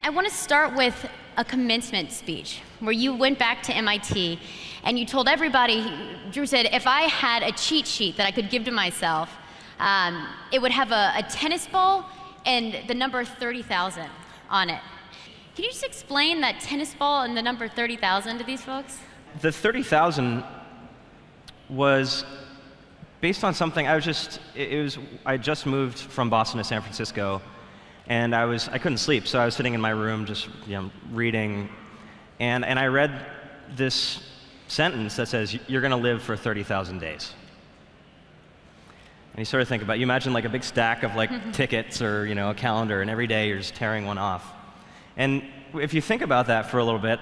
I want to start with a commencement speech where you went back to MIT and you told everybody, Drew said, if I had a cheat sheet that I could give to myself, it would have a tennis ball and the number 30,000 on it. Can you just explain that tennis ball and the number 30,000 to these folks? The 30,000 was based on something. I just moved from Boston to San Francisco, and I couldn't sleep, so I was sitting in my room just reading, and I read this sentence that says, "You're going to live for 30,000 days." And you sort of think about it. You imagine like a big stack of like tickets or a calendar, and every day you're just tearing one off. And if you think about that for a little bit,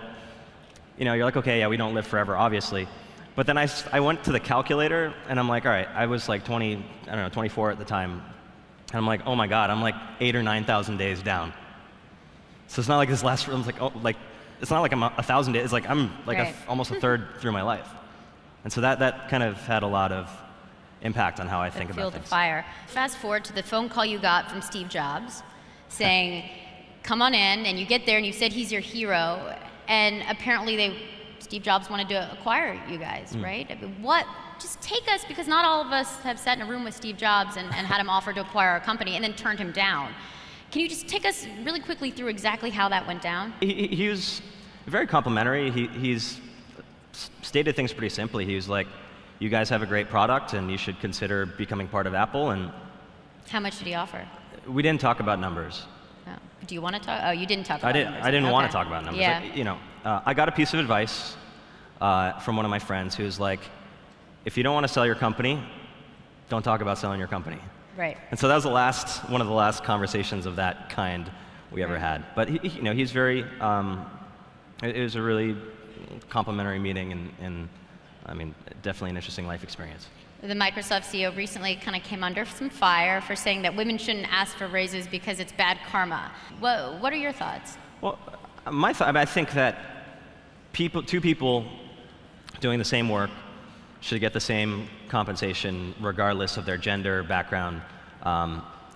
you're like, okay, yeah, we don't live forever, obviously. But then I went to the calculator, and I'm like, all right, I was like 24 at the time. And I'm like, oh my God, I'm like 8,000 or 9,000 days down. So it's not like this last, it's not like I'm 1,000 days, it's like I'm like right. almost a third through my life. And so that kind of had a lot of impact on how I think about things. Fueled the fire. Fast forward to the phone call you got from Steve Jobs saying, come on in, and you get there and you said he's your hero, and apparently Steve Jobs wanted to acquire you guys, right? I mean, just take us, because not all of us have sat in a room with Steve Jobs and had him offer to acquire a company and then turned him down. Can you just take us really quickly through exactly how that went down? He was very complimentary. He's stated things pretty simply. He was like, you guys have a great product and you should consider becoming part of Apple. And how much did he offer? We didn't talk about numbers. Oh. Do you want to talk? Oh, you didn't talk about numbers. I didn't okay. want to talk about numbers. Yeah. I got a piece of advice from one of my friends who was like, if you don't want to sell your company, don't talk about selling your company. Right. And so that was one of the last conversations of that kind we ever had. But he's very, it was a really complimentary meeting, and I mean, definitely an interesting life experience. The Microsoft CEO recently kind of came under some fire for saying that women shouldn't ask for raises because it's bad karma. What are your thoughts? Well, I think that two people doing the same work should get the same compensation regardless of their gender, background,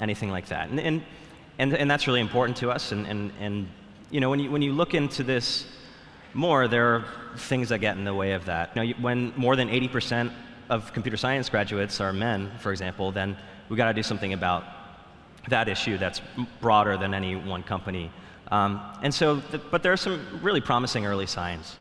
anything like that. And that's really important to us. And when you look into this more, there are things that get in the way of that. When more than 80% of computer science graduates are men, for example, then we've got to do something about that issue that's broader than any one company. But there are some really promising early signs.